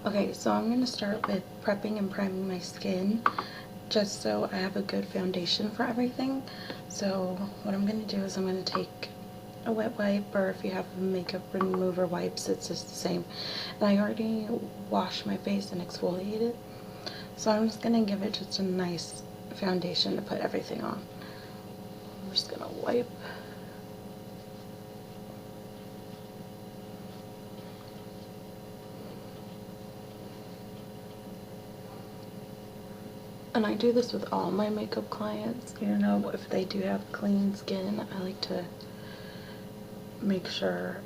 Okay, so I'm going to start with prepping and priming my skin just so I have a good foundation for everything. So what I'm going to do is I'm going to take a wet wipe, or if you have makeup remover wipes, it's just the same. And I already washed my face and exfoliated, so I'm just going to give it just a nice foundation to put everything on. I'm just going to wipe. And I do this with all my makeup clients. You know, if they do have clean skin, I like to make sure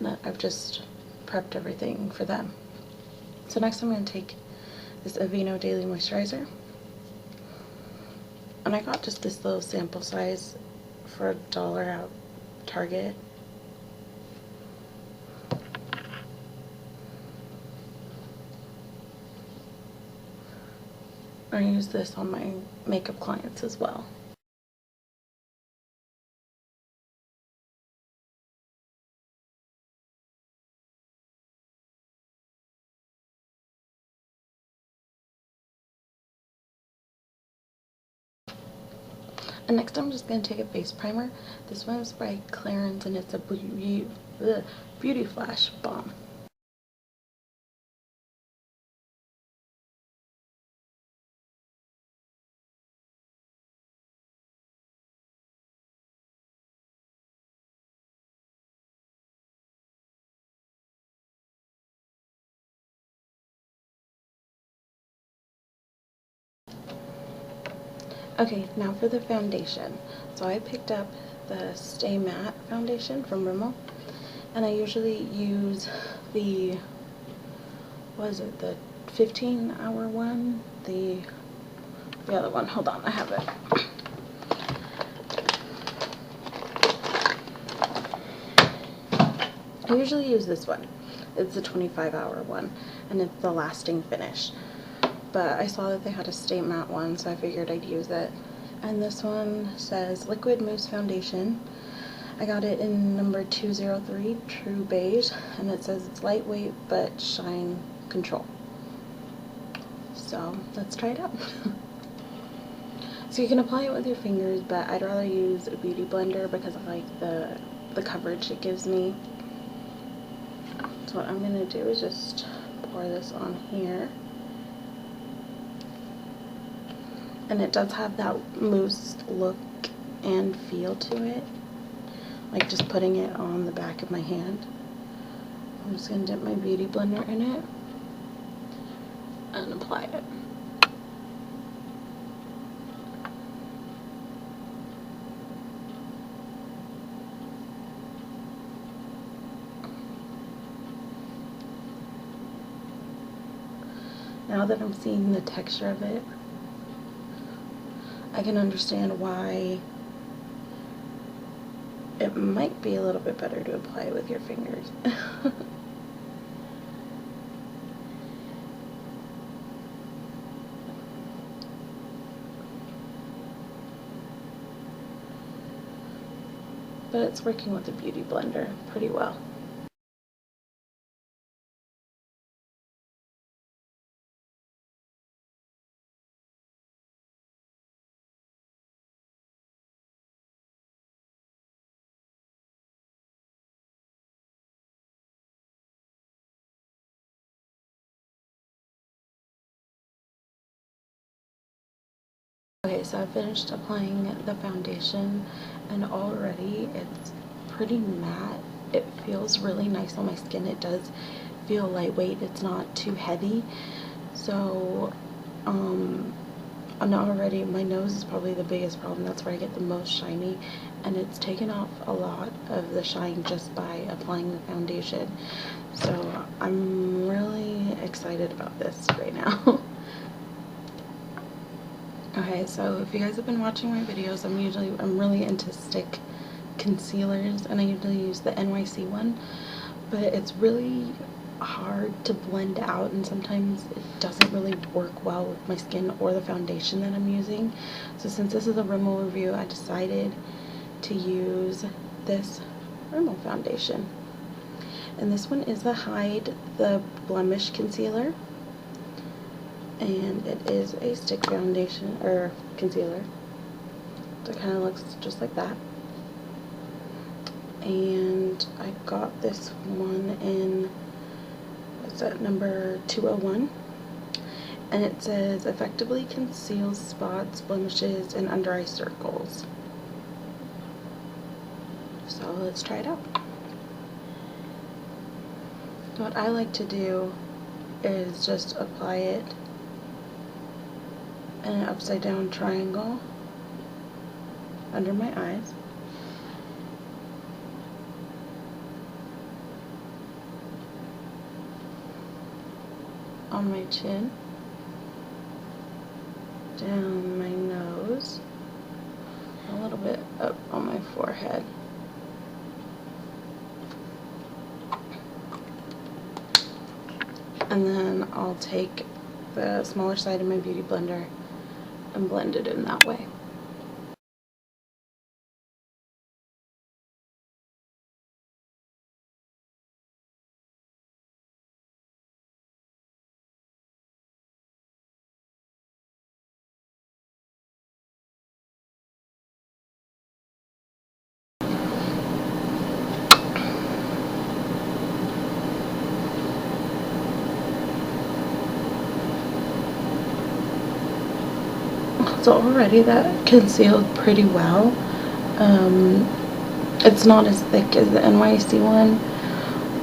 that I've just prepped everything for them. So next I'm going to take this Aveeno Daily Moisturizer. And I got just this little sample size for $1 at Target. I use this on my makeup clients as well. And next I'm just going to take a face primer. This one is by Clarins and it's a Beauty Flash Balm. Okay, now for the foundation. So I picked up the Stay Matte foundation from Rimmel, and I usually use the, what is it, the 15-hour one? The other one, hold on, I have it. I usually use this one. It's the 25-hour one, and it's the lasting finish. But I saw that they had a Stay Matte one, so I figured I'd use it. And this one says Liquid Mousse Foundation. I got it in number 203, True Beige, and it says it's lightweight but shine control. So let's try it out. So you can apply it with your fingers, but I'd rather use a beauty blender because I like the coverage it gives me. So what I'm going to do is just pour this on here. And it does have that mousse look and feel to it, like just putting it on the back of my hand. I'm just going to dip my beauty blender in it and apply it. Now that I'm seeing the texture of it, I can understand why it might be a little bit better to apply it with your fingers. But it's working with the beauty blender pretty well. Okay, so I finished applying the foundation, and already it's pretty matte. It feels really nice on my skin. It does feel lightweight. It's not too heavy. So, and already my nose is probably the biggest problem. That's where I get the most shiny, and it's taken off a lot of the shine just by applying the foundation. So I'm really excited about this right now. Okay, so if you guys have been watching my videos, I'm really into stick concealers, and I usually use the NYC one, but it's really hard to blend out, and sometimes it doesn't really work well with my skin or the foundation that I'm using. So since this is a Rimmel review, I decided to use this Rimmel foundation. And this one is the Hide the Blemish Concealer. And it is a stick foundation, or concealer. So it kind of looks just like that. And I got this one in, what's that, number 201. And it says, effectively conceals spots, blemishes, and under eye circles. So let's try it out. What I like to do is just apply it in an upside down triangle under my eyes. On my chin, down my nose, a little bit up on my forehead. And then I'll take the smaller side of my beauty blender and blend it in that way. So already that concealed pretty well. It's not as thick as the NYC one,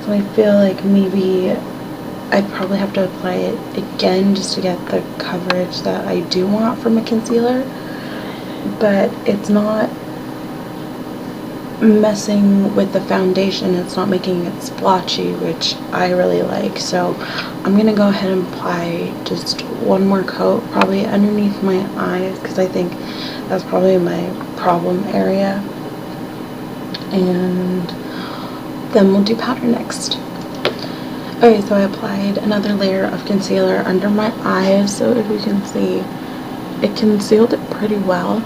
so I feel like maybe I'd probably have to apply it again just to get the coverage that I do want from a concealer. But it's not messing with the foundation, it's not making it splotchy, which I really like. So I'm gonna go ahead and apply just one more coat, probably underneath my eyes, because I think that's probably my problem area, and then we'll do powder next. Okay, so I applied another layer of concealer under my eyes, so if you can see, it concealed it pretty well.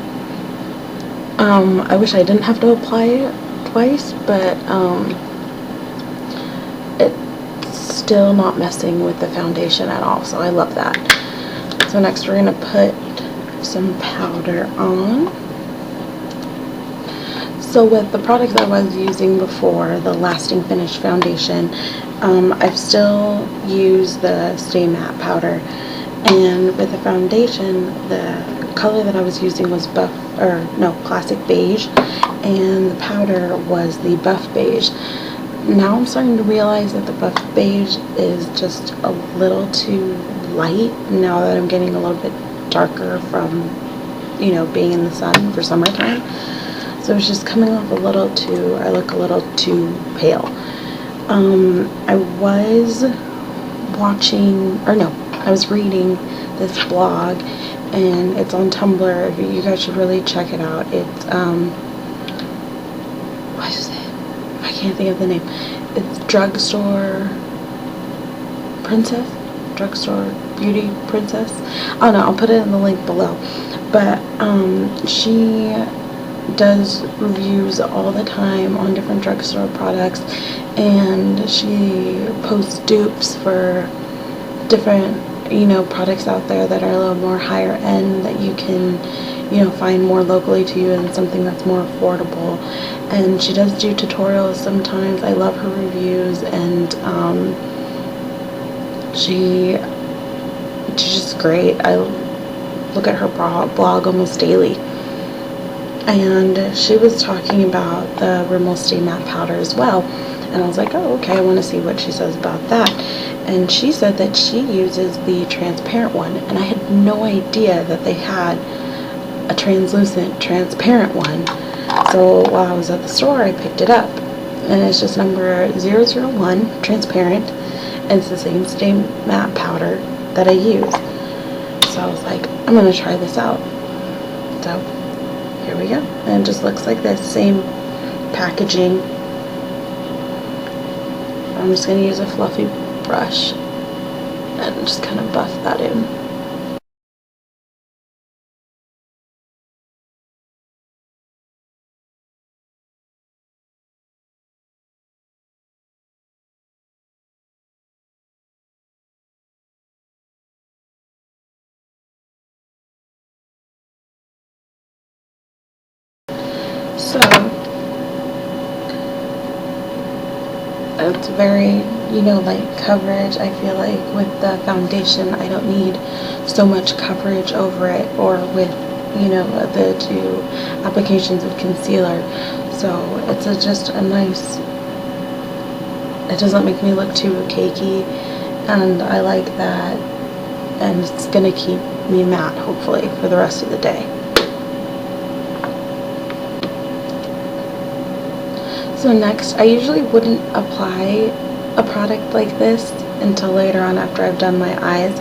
I wish I didn't have to apply it twice, but it's still not messing with the foundation at all, so I love that. So next we're going to put some powder on. So with the product I was using before, the Lasting Finish foundation, I've still used the Stay Matte powder, and with the foundation, the color that I was using was classic beige, and the powder was the buff beige. Now I'm starting to realize that the buff beige is just a little too light now that I'm getting a little bit darker from, you know, being in the sun for summertime. So it's just coming off a little too, I look a little too pale. I was I was reading this blog, and it's on Tumblr. You guys should really check it out. It's, what is it? I can't think of the name. It's Drugstore Princess? Drugstore Beauty Princess? Oh no, I'll put it in the link below. But, she does reviews all the time on different drugstore products, and she posts dupes for different, you know, products out there that are a little more higher end that you can, you know, find more locally to you, and something that's more affordable. And she does do tutorials sometimes. I love her reviews, and she's just great. I look at her blog almost daily. And she was talking about the Rimmel Stay Matte powder as well. And I was like, oh, okay, I want to see what she says about that. And she said that she uses the transparent one. And I had no idea that they had a translucent, transparent one. So while I was at the store, I picked it up. And it's just number 001, transparent. And it's the same Stay Matte powder that I use. So I was like, I'm going to try this out. So here we go. And it just looks like this, same packaging. I'm just going to use a fluffy brush and just kind of buff that in. So it's very, you know, light coverage. I feel like with the foundation I don't need so much coverage over it, or with, you know, the two applications of concealer. So it's just a nice, it doesn't make me look too cakey, and I like that, and it's gonna keep me matte hopefully for the rest of the day. So next, I usually wouldn't apply a product like this until later on after I've done my eyes,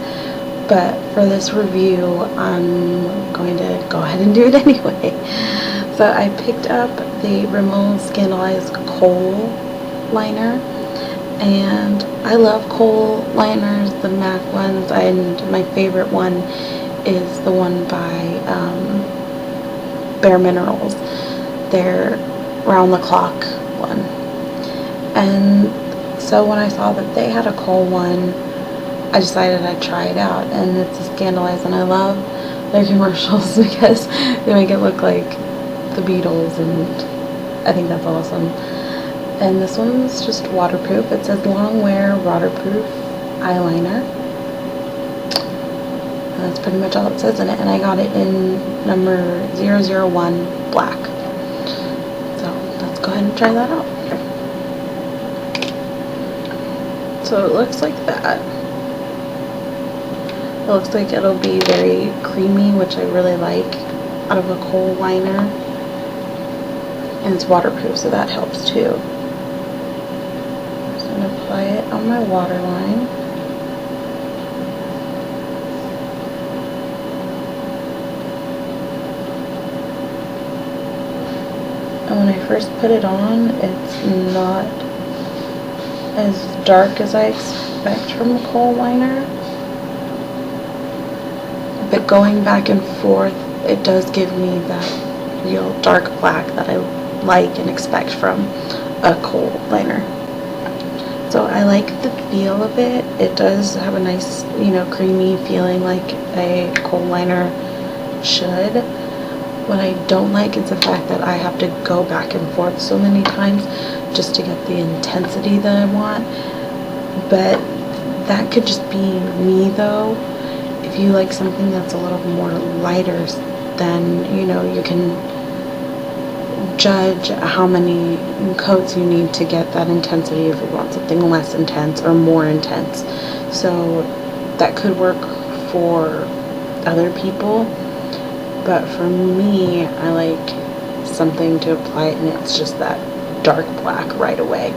but for this review I'm going to go ahead and do it anyway. So I picked up the Rimmel Scandaleyes Kohl liner, and I love Kohl liners, the MAC ones, and my favorite one is the one by Bare Minerals. They're round the clock one. And so when I saw that they had a Kohl one, I decided I'd try it out, and it's a Scandaleyes, and I love their commercials because they make it look like the Beatles, and I think that's awesome. And this one's just waterproof. It says long wear waterproof eyeliner. And that's pretty much all it says in it, and I got it in number 001 black. So let's go ahead and try that out. So it looks like that. It looks like it'll be very creamy, which I really like out of a Kohl liner. And it's waterproof, so that helps too. So I'm going to apply it on my waterline. And when I first put it on, it's not as dark as I expect from a Kohl liner. But going back and forth, it does give me that real dark black that I like and expect from a Kohl liner. So I like the feel of it. It does have a nice, you know, creamy feeling like a Kohl liner should. What I don't like is the fact that I have to go back and forth so many times just to get the intensity that I want. But that could just be me though. If you like something that's a little more lighter, then, you know, you can judge how many coats you need to get that intensity if you want something less intense or more intense. So that could work for other people, but for me, I like something to apply it and it's just that dark black right away.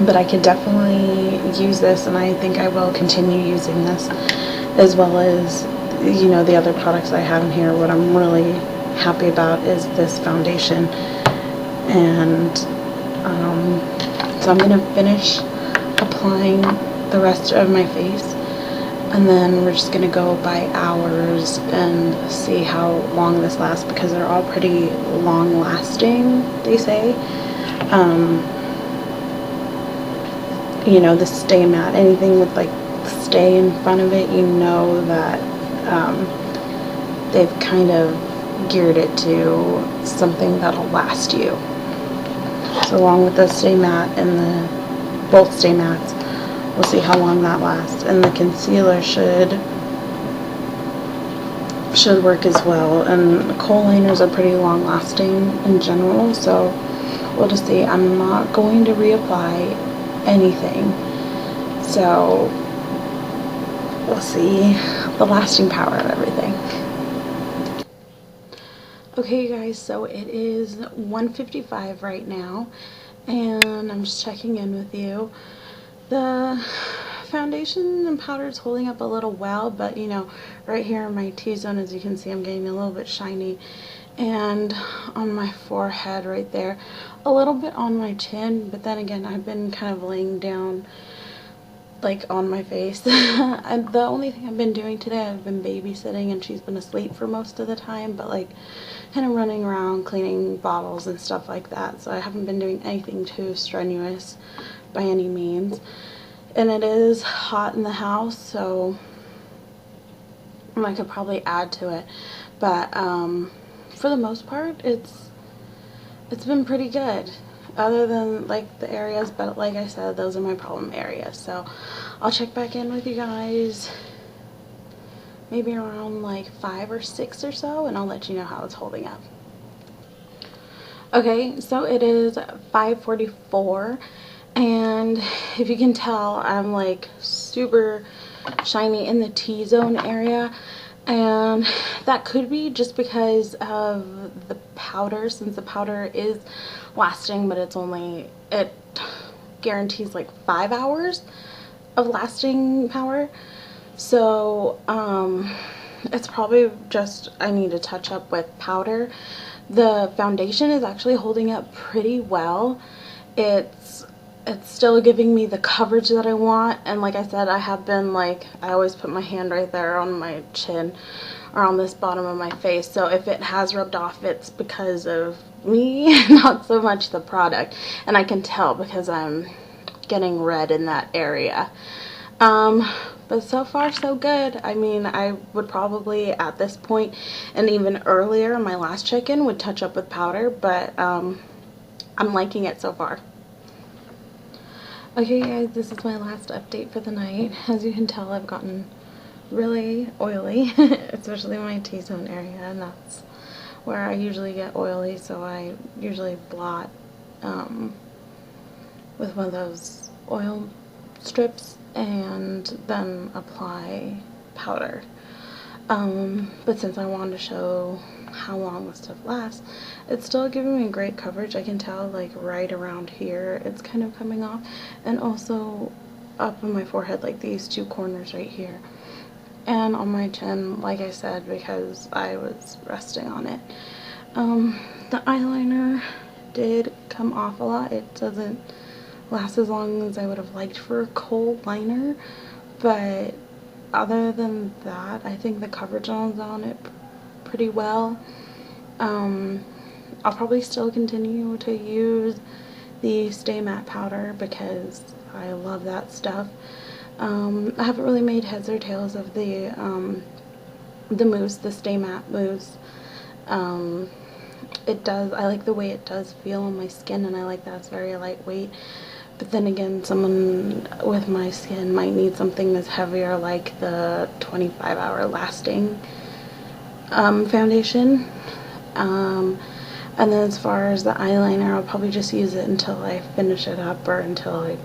But I could definitely use this, and I think I will continue using this, as well as, you know, the other products I have in here. What I'm really happy about is this foundation, and so I'm going to finish applying the rest of my face, and then we're just going to go by hours and see how long this lasts, because they're all pretty long lasting, they say. You know, the stay matte, anything with like stay in front of it, you know that they've kind of geared it to something that'll last you. So along with the stay matte and the both stay mattes, we'll see how long that lasts. And the concealer should work as well. And Kohl liners are pretty long lasting in general, so we'll just see. I'm not going to reapply anything, so we'll see the lasting power of everything. Okay, you guys, so it is 1:55 right now, and I'm just checking in with you. The foundation and powder is holding up a little well, but you know, right here in my T-zone, as you can see, I'm getting a little bit shiny, and on my forehead right there, a little bit on my chin. But then again, I've been kind of laying down like on my face. And the only thing I've been doing today, I've been babysitting, and she's been asleep for most of the time, but like kind of running around cleaning bottles and stuff like that. So I haven't been doing anything too strenuous by any means. And it is hot in the house, so I could probably add to it, but for the most part, it's it's been pretty good, other than like the areas, but like I said, those are my problem areas. So I'll check back in with you guys maybe around like 5 or 6 or so, and I'll let you know how it's holding up. Okay, so it is 5:44, and if you can tell, I'm like super shiny in the T-zone area, and that could be just because of the powder, since the powder is lasting, but it guarantees like 5 hours of lasting power. So it's probably just I need to touch up with powder. The foundation is actually holding up pretty well. It's still giving me the coverage that I want, and like I said, I have been like, I always put my hand right there on my chin or on this bottom of my face, so if it has rubbed off, it's because of me, not so much the product, and I can tell because I'm getting red in that area. But so far so good. I mean, I would probably at this point and even earlier, my last check-in, would touch up with powder, but I'm liking it so far. Okay guys, this is my last update for the night. As you can tell, I've gotten really oily, especially my T-zone area, and that's where I usually get oily, so I usually blot with one of those oil strips and then apply powder. But since I wanted to show how long this stuff lasts, it's still giving me great coverage. I can tell like right around here it's kind of coming off, and also up on my forehead, like these two corners right here, and on my chin, like I said, because I was resting on it. The eyeliner did come off a lot. It doesn't last as long as I would have liked for a kohl liner, but other than that, I think the coverage on it pretty well. I'll probably still continue to use the Stay Matte powder because I love that stuff. I haven't really made heads or tails of the mousse, the Stay Matte mousse. I like the way it does feel on my skin, and I like that it's very lightweight. But then again, someone with my skin might need something that's heavier, like the 25-hour lasting foundation. And then as far as the eyeliner, I'll probably just use it until I finish it up, or until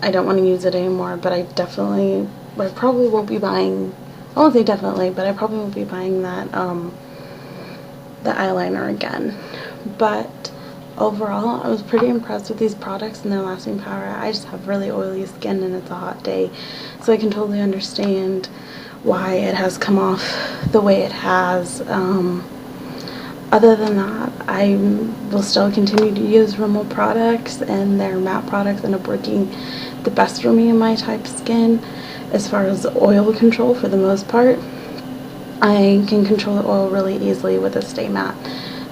I don't want to use it anymore. But I probably won't be buying, I won't say definitely, but I probably won't be buying that, the eyeliner again. But overall, I was pretty impressed with these products and their lasting power. I just have really oily skin and it's a hot day, so I can totally understand why it has come off the way it has. Other than that, I will still continue to use Rimmel products and their matte products end up working the best for me and my type of skin. As far as oil control, for the most part, I can control the oil really easily with the Stay Matte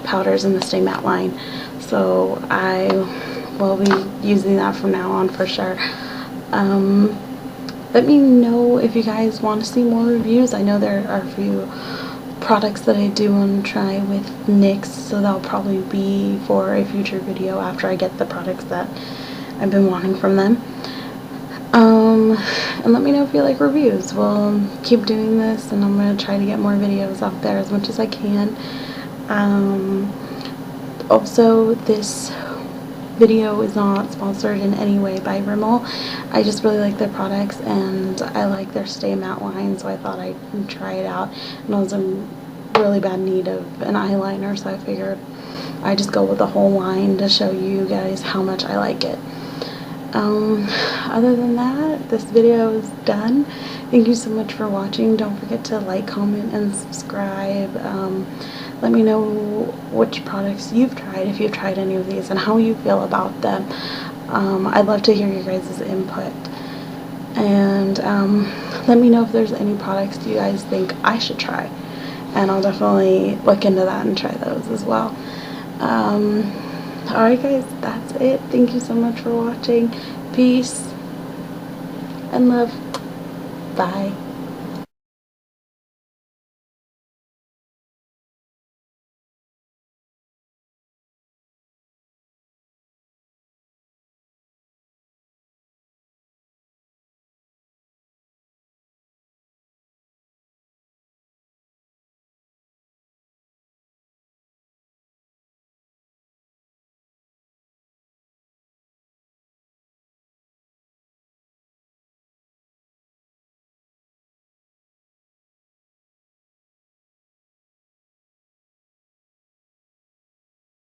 powders and the Stay Matte line. So I will be using that from now on for sure. Let me know if you guys want to see more reviews. I know there are a few products that I do want to try with NYX, so that'll probably be for a future video after I get the products that I've been wanting from them. And let me know if you like reviews. We'll keep doing this, and I'm going to try to get more videos out there as much as I can. Also, this video is not sponsored in any way by Rimmel. I just really like their products, and I like their Stay Matte line, so I thought I'd try it out. And I was in really bad need of an eyeliner, so I figured I'd just go with the whole line to show you guys how much I like it. Other than that, this video is done. Thank you so much for watching. Don't forget to like, comment, and subscribe. Let me know which products you've tried, if you've tried any of these, and how you feel about them. I'd love to hear your guys' input. And let me know if there's any products you guys think I should try, and I'll definitely look into that and try those as well. Alright guys, that's it. Thank you so much for watching. Peace and love. Bye.